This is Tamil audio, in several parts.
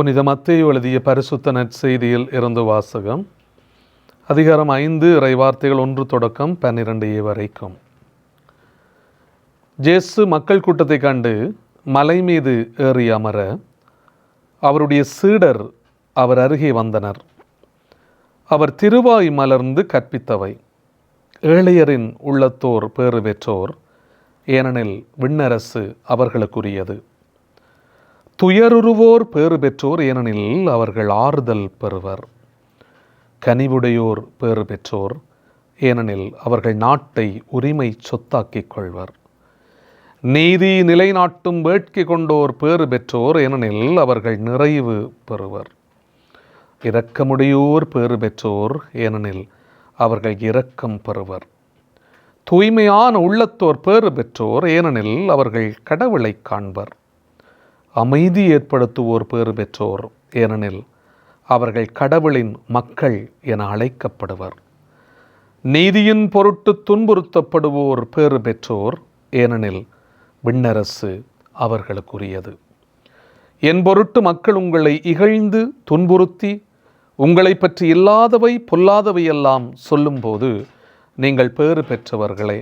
புனித மத்தேயு எழுதிய பரிசுத்த நற்செய்தியில் இருந்து வாசகம். அதிகாரம் 5 இறைவார்த்தைகள் 1 தொடக்கம் 12 வரைக்கும். இயேசு மக்கள் கூட்டத்தை கண்டு மலை மீது ஏறி அமர அவருடைய சீடர் அவர் அருகே வந்தனர். அவர் திருவாய் மலர்ந்து கற்பித்தவை: ஏழையரின் உள்ளத்தோர் பேறு பெற்றோர், ஏனெனில் விண்ணரசு அவர்களுக்குரியது. துயருருவோர் பேறு பெற்றோர், ஏனெனில் அவர்கள் ஆறுதல் பெறுவர். கனிவுடையோர் பேறு பெற்றோர், ஏனெனில் அவர்கள் நாட்டை உரிமை சொத்தாக்கிக் கொள்வர். நீதி நிலைநாட்டும் வேட்கை கொண்டோர் பேறு பெற்றோர், ஏனெனில் அவர்கள் நிறைவு பெறுவர். இரக்கமுடையோர் பேறு பெற்றோர், ஏனெனில் அவர்கள் இரக்கம் பெறுவர். தூய்மையான உள்ளத்தோர் பேறு பெற்றோர், ஏனெனில் அவர்கள் கடவுளை காண்பர். அமைதி ஏற்படுத்துவோர் பேறு பெற்றோர், ஏனெனில் அவர்கள் கடவுளின் மக்கள் என அழைக்கப்படுவர். நீதியின் பொருட்டு துன்புறுத்தப்படுவோர் பேறு பெற்றோர், ஏனெனில் விண்ணரசு அவர்களுக்குரியது. என் பொருட்டு மக்கள் உங்களை இகழ்ந்து துன்புறுத்தி உங்களை பற்றி இல்லாதவை பொல்லாதவையெல்லாம் சொல்லும்போது நீங்கள் பேறு பெற்றவர்களே.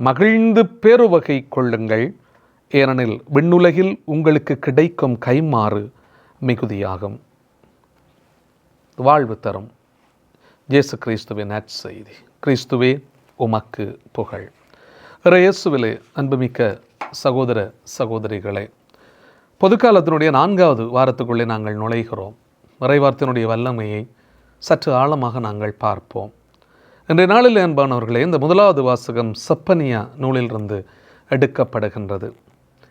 மகிழ்ந்து பேருவகை கொள்ளுங்கள், ஏனெனில் விண்ணுலகில் உங்களுக்கு கிடைக்கும் கைமாறு மிகுதியாகும். வாழ்வு தரும் இயேசு கிறிஸ்துவின் நற்செய்தி. கிறிஸ்துவே உமக்கு புகழ். இயேசுவிலே அன்புமிக்க சகோதர சகோதரிகளே, பொதுக்காலத்தினுடைய 4வது வாரத்துக்குள்ளே நாங்கள் நுழைகிறோம். இறைவார்த்தையினுடைய வல்லமையை சற்று ஆழமாக நாங்கள் பார்ப்போம். இன்றைய நாளில் அன்பானவர்களே, இந்த 1வது வாசகம் செப்பனியா நூலிலிருந்து எடுக்கப்படுகின்றது.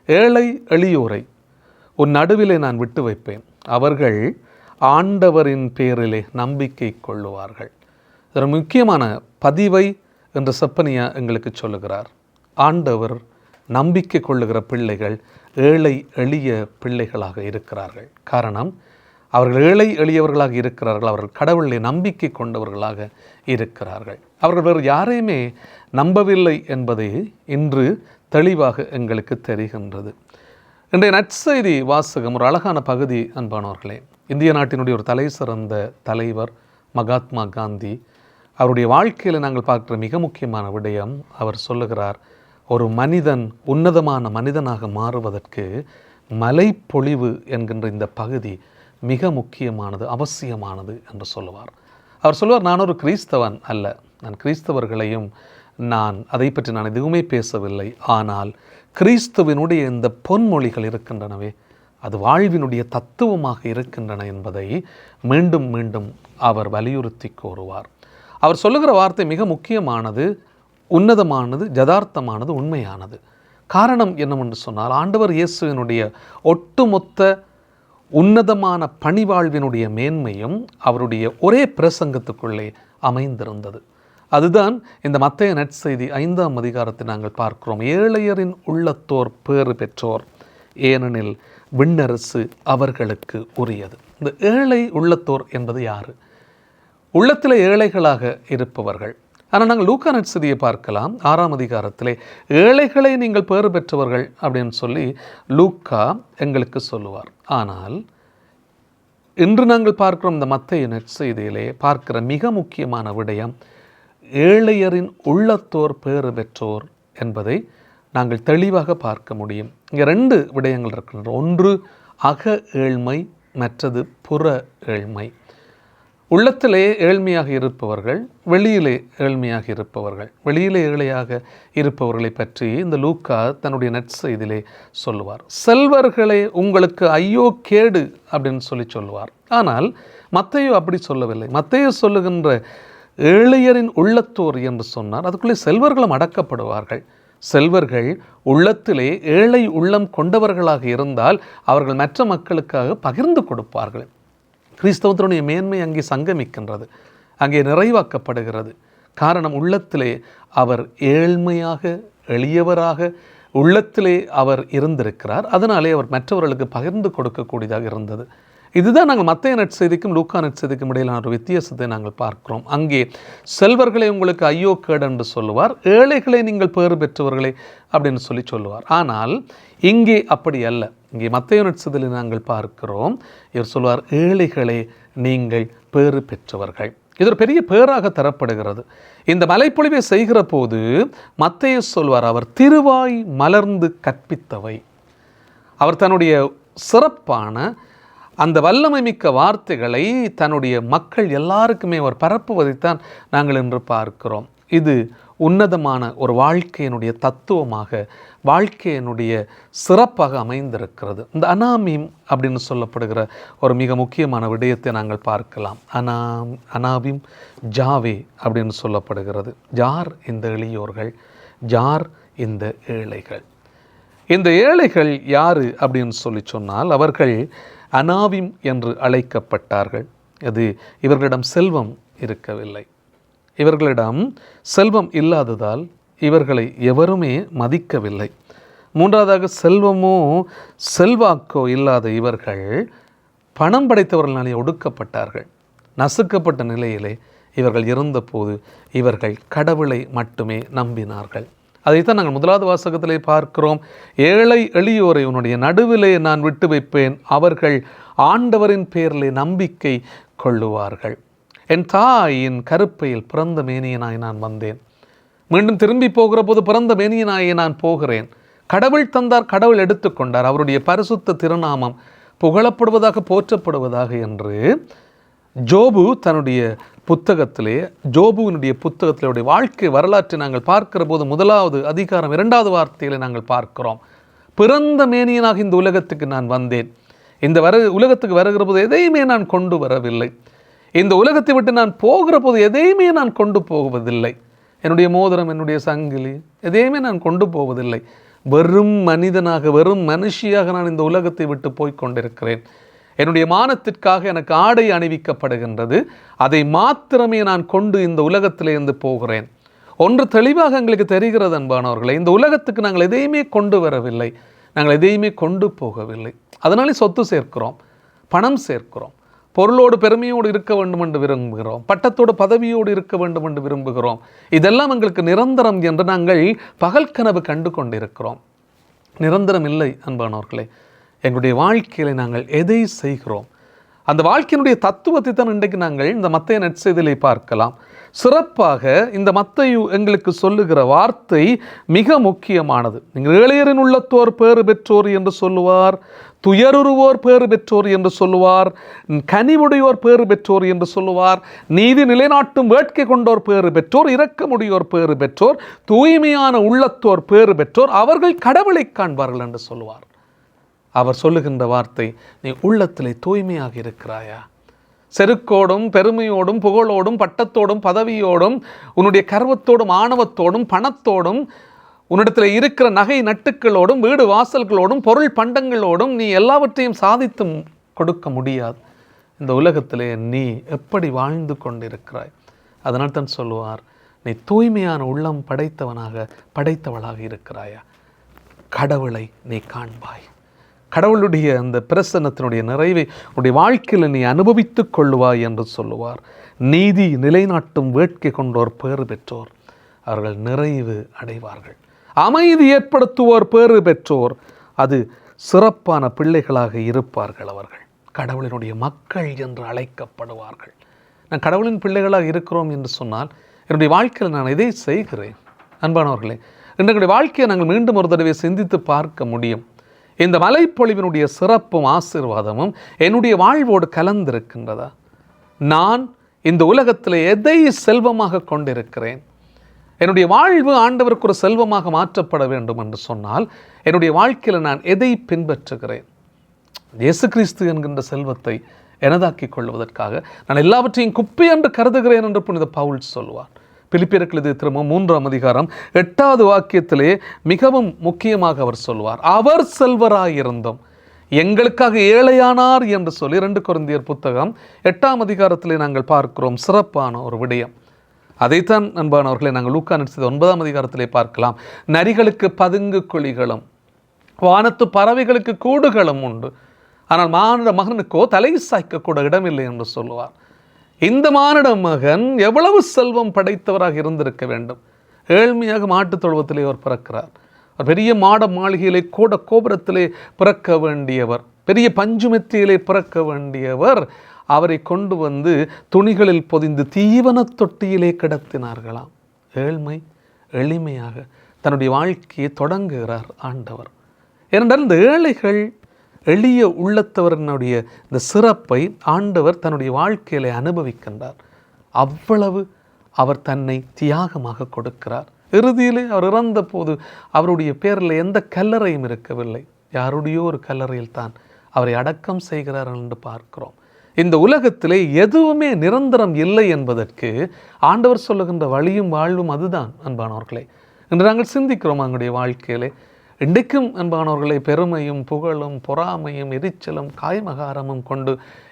ஏழை எளியோரை உன் நடுவிலே நான் விட்டு வைப்பேன், அவர்கள் ஆண்டவரின் பேரிலே நம்பிக்கை கொள்ளுவார்கள். ஒரு முக்கியமான பதிவை என்று செப்பனியா எங்களுக்கு சொல்லுகிறார். ஆண்டவர் நம்பிக்கை கொள்ளுகிற பிள்ளைகள் ஏழை எளிய பிள்ளைகளாக இருக்கிறார்கள். காரணம், அவர்கள் ஏழை எளியவர்களாக இருக்கிறார்கள். அவர்கள் கடவுளை நம்பிக்கை கொண்டவர்களாக இருக்கிறார்கள். அவர்கள் வேறு யாரையுமே நம்பவில்லை என்பதை இன்று தெளிவாக எங்களுக்கு தெரிகின்றது. இன்றைய நற்செய்தி வாசகம் ஒரு அழகான பகுதி அன்பானவர்களே. இந்திய நாட்டினுடைய ஒரு தலை சிறந்த தலைவர் மகாத்மா காந்தி, அவருடைய வாழ்க்கையில் நாங்கள் பார்க்குற மிக முக்கியமான விடயம், அவர் சொல்லுகிறார், ஒரு மனிதன் உன்னதமான மனிதனாக மாறுவதற்கு மலைப்பொழிவு என்கின்ற இந்த பகுதி மிக முக்கியமானது, அவசியமானது என்று சொல்லுவார். அவர் சொல்லுவார், நான் ஒரு கிறிஸ்தவன் அல்ல, நான் கிறிஸ்தவர்களையும் அதை பற்றி நான் எதுவுமே பேசவில்லை. ஆனால் கிறிஸ்துவினுடைய இந்த பொன்மொழிகள் இருக்கின்றனவே, அது வாழ்வினுடைய தத்துவமாக இருக்கின்றன என்பதை மீண்டும் மீண்டும் அவர் வலியுறுத்தி கூறுவார். அவர் சொல்லுகிற வார்த்தை மிக முக்கியமானது, உன்னதமானது, யதார்த்தமானது, உண்மையானது. காரணம் என்னவென்று சொன்னால், ஆண்டவர் இயேசுவினுடைய ஒட்டுமொத்த உன்னதமான பணிவாழ்வினுடைய மேன்மையும் அவருடைய ஒரே பிரசங்கத்துக்குள்ளே அமைந்திருந்தது. அதுதான் இந்த மத்தேயு நற்செய்தி 5ஆம் அதிகாரத்தை நாங்கள் பார்க்கிறோம். ஏழையரின் உள்ளத்தோர் பேறு பெற்றோர், ஏனெனில் விண்ணரசு அவர்களுக்கு உரியது. இந்த ஏழை உள்ளத்தோர் என்பது யார்? உள்ளத்தில் ஏழைகளாக இருப்பவர்கள். ஆனால் நாங்கள் லூக்கா நற்செய்தியை பார்க்கலாம். 6ஆம் அதிகாரத்திலே ஏழைகளை நீங்கள் பேறு பெற்றவர்கள் அப்படின்னு சொல்லி லூக்கா எங்களுக்கு சொல்லுவார். ஆனால் இன்று நாங்கள் பார்க்கிறோம் இந்த மத்தேயு நற்செய்தியிலே பார்க்கிற மிக முக்கியமான விடயம், ஏழையரின் உள்ளத்தோர் பேறு பெற்றோர் என்பதை நாங்கள் தெளிவாக பார்க்க முடியும். இங்கே 2 விடயங்கள் இருக்கின்றன. ஒன்று அக ஏழ்மை, மற்றது புற ஏழ்மை. உள்ளத்திலே ஏழ்மையாக இருப்பவர்கள், வெளியிலே ஏழ்மையாக இருப்பவர்கள். வெளியிலே ஏழையாக இருப்பவர்களை பற்றி இந்த லூக்கா தன்னுடைய நற்செய்தியிலே சொல்லுவார். செல்வர்களே உங்களுக்கு ஐயோ கேடு அப்படின்னு சொல்லுவார். ஆனால் மத்தேயு அப்படி சொல்லவில்லை. மத்தேயு சொல்லுகின்ற ஏழையரின் உள்ளத்தோர் என்று சொன்னார். அதுக்குள்ளே செல்வர்களும் அடக்கப்படுவார்கள். செல்வர்கள் உள்ளத்திலே ஏழை உள்ளம் கொண்டவர்களாக இருந்தால் அவர்கள் மற்ற மக்களுக்காக பகிர்ந்து கொடுப்பார்கள். கிறிஸ்தவத்தினுடைய மேன்மை அங்கே சங்கமிக்கின்றது, அங்கே நிறைவாக்கப்படுகிறது. காரணம், உள்ளத்திலே அவர் ஏழ்மையாக எளியவராக உள்ளத்திலே அவர் இருந்திருக்கிறார். அதனாலே அவர் மற்றவர்களுக்கு பகிர்ந்து கொடுக்கக்கூடியதாக இருந்தது. இதுதான் நாங்கள் மத்தேயு நற்செய்திக்கும் லூக்கா நற்செய்திக்கும் இடையிலான ஒரு வித்தியாசத்தை நாங்கள் பார்க்கிறோம். அங்கே செல்வர்களை உங்களுக்கு ஐயோ கேடு என்று சொல்லுவார், ஏழைகளை நீங்கள் பேறு பெற்றவர்களே அப்படின்னு சொல்லுவார். ஆனால் இங்கே அப்படி அல்ல. இங்கே மத்தேயு நற்செய்தியில் நாங்கள் பார்க்கிறோம், இவர் சொல்வார், ஏழைகளே நீங்கள் பேறு பெற்றவர்கள். இது ஒரு பெரிய பேராக தரப்படுகிறது. இந்த மலைப்பொழிவை செய்கிற போது மத்தேயு சொல்வார், அவர் திருவாய் மலர்ந்து கற்பித்தவை. அவர் தன்னுடைய சிறப்பான அந்த வல்லமை மிக்க வார்த்தைகளை தன்னுடைய மக்கள் எல்லாருக்குமே அவர் பரப்புவதைத்தான் நாங்கள் இன்று பார்க்கிறோம். இது உன்னதமான ஒரு வாழ்க்கையினுடைய தத்துவமாக, வாழ்க்கையினுடைய சிறப்பாக அமைந்திருக்கிறது. இந்த அனாமீம் அப்படின்னு சொல்லப்படுகிற ஒரு மிக முக்கியமான விடயத்தை நாங்கள் பார்க்கலாம். அனாபீம் ஜாவே அப்படின்னு சொல்லப்படுகிறது. யார் இந்த எளியோர்கள், யார் இந்த ஏழைகள்? இந்த ஏழைகள் யார் அப்படின்னு சொன்னால் அவர்கள் அனாவிம் என்று அழைக்கப்பட்டார்கள். அது இவர்களிடம் செல்வம் இருக்கவில்லை. இவர்களிடம் செல்வம் இல்லாததால் இவர்களை எவருமே மதிக்கவில்லை. மூன்றாவதாக, செல்வமோ செல்வாக்கோ இல்லாத இவர்கள் பணம் படைத்தவர்களாலே ஒடுக்கப்பட்டார்கள். நசுக்கப்பட்ட நிலையிலே இவர்கள் இருந்தபோது இவர்கள் கடவுளை மட்டுமே நம்பினார்கள். அதைத்தான் நாங்கள் முதலாவது வாசகத்திலே பார்க்கிறோம். ஏழை எளியோரை உன்னுடைய நடுவிலே நான் விட்டு வைப்பேன், அவர்கள் ஆண்டவரின் பேரிலே நம்பிக்கை கொள்ளுவார்கள். என் தாயின் கருப்பையில் பிறந்த மேனியனாய் நான் வந்தேன், மீண்டும் திரும்பி போகிற போது பிறந்த மேனியனாயே நான் போகிறேன். கடவுள் தந்தார், கடவுள் எடுத்துக்கொண்டார், அவருடைய பரிசுத்த திருநாமம் புகழப்படுவதாக போற்றப்படுவதாக என்று ஜோபு தன்னுடைய புத்தகத்திலே, ஜோபுவினுடைய புத்தகத்திலே வாழ்க்கை வரலாற்றை நாங்கள் பார்க்கிற போது முதலாவது அதிகாரம் 2வது வார்த்தையிலே நாங்கள் பார்க்கிறோம், பிறந்த மேனியனாக இந்த உலகத்துக்கு நான் வந்தேன். இந்த உலகத்துக்கு வருகிற போது எதையுமே நான் கொண்டு வரவில்லை. இந்த உலகத்தை விட்டு நான் போகிற போது எதையுமே நான் கொண்டு போவதில்லை. என்னுடைய மோதிரம், என்னுடைய சங்கிலி எதையுமே நான் கொண்டு போவதில்லை. வெறும் மனிதனாக, வெறும் மனுஷியாக நான் இந்த உலகத்தை விட்டு போய் கொண்டிருக்கிறேன். என்னுடைய மானத்திற்காக எனக்கு ஆடை அணிவிக்கப்படுகின்றது, அதை மாத்திரமே நான் கொண்டு இந்த உலகத்திலிருந்து போகிறேன். ஒன்று தெளிவாக எங்களுக்கு தெரிகிறது அன்பானவர்களே, இந்த உலகத்துக்கு நாங்கள் எதையுமே கொண்டு வரவில்லை, நாங்கள் எதையுமே கொண்டு போகவில்லை. அதனாலே சொத்து சேர்க்கிறோம், பணம் சேர்க்கிறோம், பொருளோடு பெருமையோடு இருக்க வேண்டும் என்று விரும்புகிறோம், பட்டத்தோடு பதவியோடு இருக்க வேண்டும் என்று விரும்புகிறோம். இதெல்லாம் எங்களுக்கு நிரந்தரம் என்று நாங்கள் பகல் கனவு கண்டு கொண்டிருக்கிறோம். நிரந்தரம் இல்லை அன்பானவர்களே. எங்களுடைய வாழ்க்கையில் நாங்கள் எதை செய்கிறோம், அந்த வாழ்க்கையினுடைய தத்துவத்தை தான் இன்றைக்கு நாங்கள் இந்த மத்தேயு நற்செய்தியிலே பார்க்கலாம். சிறப்பாக இந்த மத்தேயு எங்களுக்கு சொல்லுகிற வார்த்தை மிக முக்கியமானது. நீங்கள் ஏழையரின் உள்ளத்தோர் பேறு பெற்றோர் என்று சொல்லுவார், துயருருவோர் பேறு பெற்றோர் என்று சொல்லுவார், கனிவுடையோர் பேறு பெற்றோர் என்று சொல்லுவார், நீதி நிலைநாட்டும் வேட்கை கொண்டோர் பேறு பெற்றோர், இரக்கமுடையோர் பேறு பெற்றோர், தூய்மையான உள்ளத்தோர் பேறு பெற்றோர், அவர்கள் கடவுளை காண்பார்கள் என்று சொல்லுவார். அவர் சொல்லுகின்ற வார்த்தை, நீ உள்ளத்திலே தூய்மையாக இருக்கிறாயா? செருக்கோடும் பெருமையோடும் புகழோடும் பட்டத்தோடும் பதவியோடும் உன்னுடைய கர்வத்தோடும் ஆணவத்தோடும் பணத்தோடும் உன்னிடத்தில் இருக்கிற நகை நட்டுக்களோடும் வீடு வாசல்களோடும் பொருள் பண்டங்களோடும் நீ எல்லாவற்றையும் சாதித்து கொடுக்க முடியாது. இந்த உலகத்திலே நீ எப்படி வாழ்ந்து கொண்டிருக்கிறாய்? அதனால் தான் சொல்லுவார், நீ தூய்மையான உள்ளம் படைத்தவளாக இருக்கிறாயா? கடவுளை நீ காண்பாய். கடவுளுடைய அந்த பிரசன்னத்தினுடைய நிறைவை உன்னுடைய வாழ்க்கையில் நீ அனுபவித்து கொள்ளுவாய் என்று சொல்லுவார். நீதி நிலைநாட்டும் வேட்கை கொண்டோர் பேறு பெற்றோர், அவர்கள் நிறைவு அடைவார்கள். அமைதி ஏற்படுத்துவோர் பேறு பெற்றோர், அது சிறப்பான பிள்ளைகளாக இருப்பார்கள். அவர்கள் கடவுளினுடைய மக்கள் என்று அழைக்கப்படுவார்கள். நான் கடவுளின் பிள்ளைகளாக இருக்கிறோம் என்று சொன்னால் என்னுடைய வாழ்க்கையில் நான் எதை செய்கிறேன்? அன்பானவர்களே, இன்றைய வாழ்க்கையை நாங்கள் மீண்டும் ஒரு தடவை சிந்தித்து பார்க்க முடியும். இந்த மலைப்பொழிவினுடைய சிறப்பும் ஆசீர்வாதமும் என்னுடைய வாழ்வோடு கலந்திருக்கின்றதா? நான் இந்த உலகத்தில் எதை செல்வமாக கொண்டிருக்கிறேன்? என்னுடைய வாழ்வு ஆண்டவருக்கு ஒரு செல்வமாக மாற்றப்பட வேண்டும் என்று சொன்னால் என்னுடைய வாழ்க்கையில் நான் எதை பின்பற்றுகிறேன்? இயேசு கிறிஸ்து என்கின்ற செல்வத்தை எனதாக்கிக் கொள்வதற்காக நான் எல்லாவற்றையும் குப்பை என்று கருதுகிறேன் என்று புனித பவுல் சொல்வார். பிலிப்பியருக்கு எழுதிய திருமுகம் 3ஆம் அதிகாரம் 8வது வாக்கியத்திலே மிகவும் முக்கியமாக அவர் சொல்வார், அவர் செல்வராயிருந்தோம் எங்களுக்காக ஏழையானார் என்று சொல்லி 2 கொரிந்தியர் புத்தகம் 8ஆம் அதிகாரத்திலே நாங்கள் பார்க்கிறோம். சிறப்பான ஒரு விடயம். அதைத்தான் அன்பானவர்களை நாங்கள் லூக்கா நற்செய்தி 9ஆம் அதிகாரத்திலே பார்க்கலாம். நரிகளுக்கு பதுங்கு குழிகளும் வானத்து பறவைகளுக்கு கூடுகளும் உண்டு, ஆனால் மானிட மகனுக்கோ தலை சாய்க்க கூட இடமில்லை என்று சொல்லுவார். இந்த மானிட மகன் எவ்வளவு செல்வம் படைத்தவராக இருந்திருக்க வேண்டும். ஏழ்மையாக மாட்டுத் தொழுவத்திலே அவர் பிறக்கிறார். பெரிய மாட மாளிகையிலே கூட கோபுரத்திலே பிறக்க வேண்டியவர், பெரிய பஞ்சுமெத்தியிலே பிறக்க வேண்டியவர். அவரை கொண்டு வந்து துணிகளில் பொதிந்து தீவன தொட்டியிலே கிடத்தினார்களாம். ஏழ்மை எளிமையாக தன்னுடைய வாழ்க்கையை தொடங்குகிறார் ஆண்டவர். ஏனென்றால் இந்த ஏழைகள் எளிய உள்ளத்தவரினுடைய இந்த சிறப்பை ஆண்டவர் தன்னுடைய வாழ்க்கையிலே அனுபவிக்கின்றார். அவ்வளவு அவர் தன்னை தியாகமாக கொடுக்கிறார். இறுதியிலே அவர் இறந்த போது அவருடைய பேரில் எந்த கல்லறையும் இருக்கவில்லை. யாருடைய ஒரு கல்லறையில் தான் அவரை அடக்கம் செய்கிறார் என்று பார்க்கிறோம். இந்த உலகத்திலே எதுவுமே நிரந்தரம் இல்லை என்பதற்கு ஆண்டவர் சொல்லுகின்ற வழியும் வாழ்வும் அதுதான் அன்பானவர்களே. இன்று நாங்கள் சிந்திக்கிறோம் அவங்களுடைய வாழ்க்கையிலே. இன்றைக்கும் அன்பானவர்களை பெருமையும் புகழும் பொறாமையும் எரிச்சலும் காய்மகாரமும் கொண்டு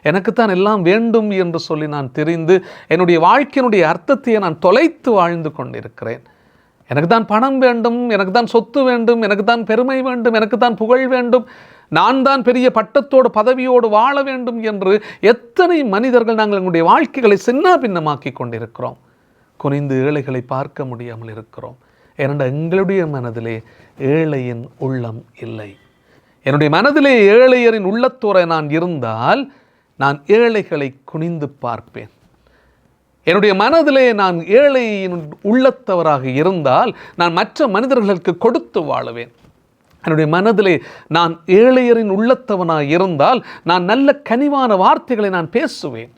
எனக்குத்தான் எல்லாம் வேண்டும் என்று சொல்லி நான் தெரிந்து என்னுடைய வாழ்க்கையினுடைய அர்த்தத்தையே நான் தொலைத்து வாழ்ந்து கொண்டிருக்கிறேன். எனக்கு தான் பணம் வேண்டும், எனக்கு தான் சொத்து வேண்டும், எனக்கு தான் பெருமை வேண்டும், எனக்கு தான் புகழ் வேண்டும், நான் தான் பெரிய பட்டத்தோடு பதவியோடு வாழ வேண்டும் என்று எத்தனை மனிதர்கள் நாங்கள் எங்களுடைய வாழ்க்கைகளை சின்ன பின்னமாக்கி கொண்டிருக்கிறோம். குனிந்து ஏழைகளை பார்க்க முடியாமல் இருக்கிறோம். ஏனென்றால் எங்களுடைய மனதிலே ஏழையின் உள்ளம் இல்லை. என்னுடைய மனதிலே ஏழையரின் உள்ளத்தோரை நான் இருந்தால் நான் ஏழைகளை குனிந்து பார்ப்பேன். என்னுடைய மனதிலே நான் ஏழையின் உள்ளத்தவராக இருந்தால் நான் மற்ற மனிதர்களுக்கு கொடுத்து வாழுவேன். என்னுடைய மனதிலே நான் ஏழையரின் உள்ளத்தவனாக இருந்தால் நான் நல்ல கனிவான வார்த்தைகளை நான் பேசுவேன்.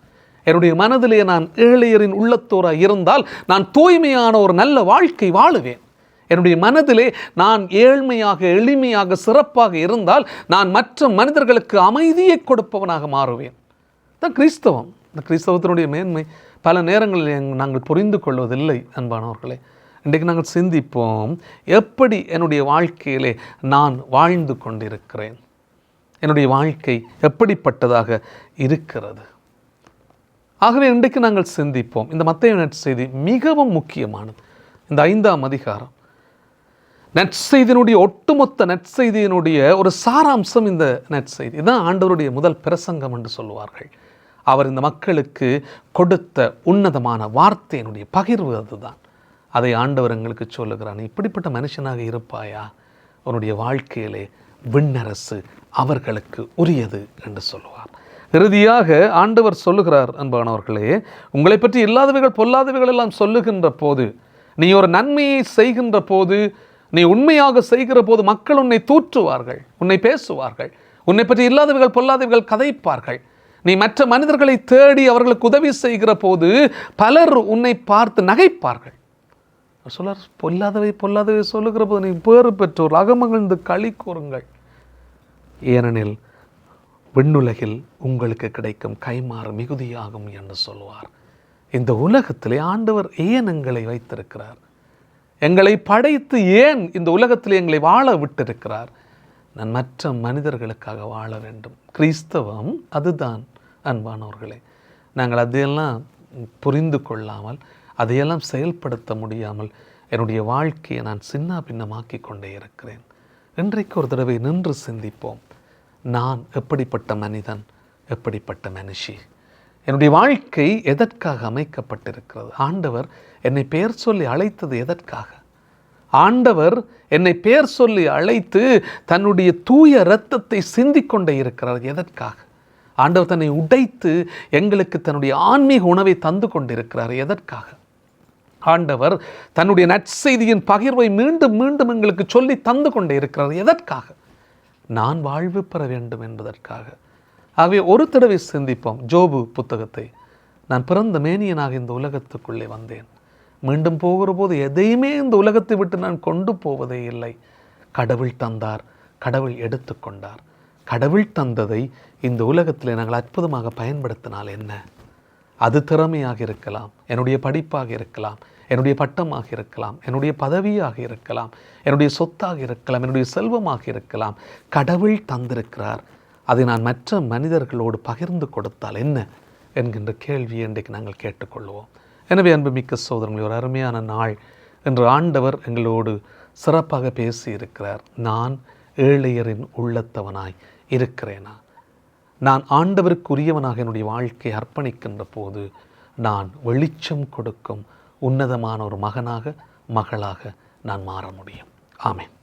என்னுடைய மனதிலே நான் ஏழையரின் உள்ளத்தோராக இருந்தால் நான் தூய்மையான ஒரு நல்ல வாழ்க்கை வாழுவேன். என்னுடைய மனதிலே நான் ஏழ்மையாக எளிமையாக சிறப்பாக இருந்தால் நான் மற்ற மனிதர்களுக்கு அமைதியை கொடுப்பவனாக மாறுவேன். தான் கிறிஸ்தவம். இந்த கிறிஸ்தவத்தினுடைய மேன்மை பல நேரங்களில் நாங்கள் புரிந்து கொள்வதில்லை அன்பானவர்களே. இன்றைக்கு நாங்கள் சிந்திப்போம், எப்படி என்னுடைய வாழ்க்கையிலே நான் வாழ்ந்து கொண்டிருக்கிறேன், என்னுடைய வாழ்க்கை எப்படிப்பட்டதாக இருக்கிறது. ஆகவே இன்றைக்கு நாங்கள் சிந்திப்போம். இந்த மத்தேயு நற்செய்தி மிகவும் முக்கியமானது. இந்த 5ஆம் அதிகாரம் நற்செய்தியினுடைய ஒட்டுமொத்த நற்செய்தியினுடைய ஒரு சாராம்சம். இந்த நற்செய்தி இதுதான் ஆண்டவருடைய முதல் பிரசங்கம் என்று சொல்லுவார்கள். அவர் இந்த மக்களுக்கு கொடுத்த உன்னதமான வார்த்தையினுடைய பகிர்வு அதுதான். அதை ஆண்டவர் எங்களுக்கு சொல்லுகிறான். இப்படிப்பட்ட மனுஷனாக இருப்பாயா, உன்னுடைய வாழ்க்கையிலே விண்ணரசு அவர்களுக்கு உரியது என்று சொல்லுவார். இறுதியாக ஆண்டவர் சொல்லுகிறார், அன்பானவர்களே, உங்களை பற்றி இல்லாதவைகள் பொல்லாதவைகள் எல்லாம் சொல்லுகின்ற போது, நீ ஒரு நன்மையை செய்கின்ற போது, நீ உண்மையாக செய்கிற போது மக்கள் உன்னை தூற்றுவார்கள், உன்னை பேசுவார்கள், உன்னை பற்றி இல்லாதவைகள் பொல்லாதவைகள் கதைப்பார்கள். நீ மற்ற மனிதர்களை தேடி அவர்களுக்கு உதவி செய்கிற போது பலர் உன்னை பார்த்து நகைப்பார்கள். சொல்லார், பொல்லாதவை சொல்லுகிற போது நீ பேறு பெற்றோர் அகமகிழ்ந்து களி கூறுங்கள், ஏனெனில் விண்ணுலகில் உங்களுக்கு கிடைக்கும் கைமாறு மிகுதியாகும் என்று சொல்லுவார். இந்த உலகத்திலே ஆண்டவர் ஏன் எங்களை வைத்திருக்கிறார்? எங்களை படைத்து ஏன் இந்த உலகத்தில் எங்களை வாழ விட்டிருக்கிறார்? நான் மற்ற மனிதர்களுக்காக வாழ வேண்டும். கிறிஸ்தவம் அதுதான் அன்பானவர்களே. நாங்கள் அதையெல்லாம் புரிந்து கொள்ளாமல், அதையெல்லாம் செயல்படுத்த முடியாமல் என்னுடைய வாழ்க்கையை நான் சின்ன பின்னமாக்கி கொண்டே இருக்கிறேன். இன்றைக்கு ஒரு தடவை நின்று சிந்திப்போம். நான் எப்படிப்பட்ட மனிதன், எப்படிப்பட்ட மனுஷி? என்னுடைய வாழ்க்கை எதற்காக அமைக்கப்பட்டிருக்கிறது? ஆண்டவர் என்னை பெயர் சொல்லி அழைத்தது எதற்காக? ஆண்டவர் என்னை பெயர் சொல்லி அழைத்து தன்னுடைய தூய இரத்தத்தை சிந்திக்கொண்டே இருக்கிறார் எதற்காக? ஆண்டவர் தன்னை உடைத்து எங்களுக்கு தன்னுடைய ஆன்மீக உணவை தந்து கொண்டிருக்கிறார் எதற்காக? ஆண்டவர் தன்னுடைய நற்செய்தியின் பகிர்வை மீண்டும் மீண்டும் எங்களுக்கு சொல்லி தந்து கொண்டே இருக்கிறார் எதற்காக? நான் வாழ்வு பெற வேண்டும் என்பதற்காக. ஆகவே ஒரு தடவை சிந்திப்போம். ஜோபு புத்தகத்தை, நான் பிறந்த மேனியனாக இந்த உலகத்துக்குள்ளே வந்தேன், மீண்டும் போகிற போது எதையுமே இந்த உலகத்தை விட்டு நான் கொண்டு போவதே இல்லை. கடவுள் தந்தார், கடவுள் எடுத்துக்கொண்டார். கடவுள் தந்ததை இந்த உலகத்தில் நாங்கள் அற்புதமாக பயன்படுத்தினால் என்ன? அது திறமையாக இருக்கலாம், என்னுடைய படிப்பாக இருக்கலாம், என்னுடைய பட்டமாக இருக்கலாம், என்னுடைய பதவியாக இருக்கலாம், என்னுடைய சொத்தாக இருக்கலாம், என்னுடைய செல்வமாக இருக்கலாம். கடவுள் தந்திருக்கிறார். அதை நான் மற்ற மனிதர்களோடு பகிர்ந்து கொடுத்தால் என்ன என்கின்ற கேள்வியை இன்றைக்கு நாங்கள் கேட்டுக்கொள்வோம். எனவே அன்புமிக்க சகோதரர்களே, ஒரு அருமையான நாள் என்று ஆண்டவர் எங்களோடு சிறப்பாக பேசி இருக்கிறார். நான் ஏழையரின் உள்ளத்தவனாய் இருக்கிறேனா? நான் ஆண்டவருக்குரியவனாக என்னுடைய வாழ்க்கையை அர்ப்பணிக்கின்ற போது நான் வெளிச்சம் கொடுக்கும் உன்னதமான ஒரு மகனாக, மகளாக நான் மாற முடியும். ஆமென்.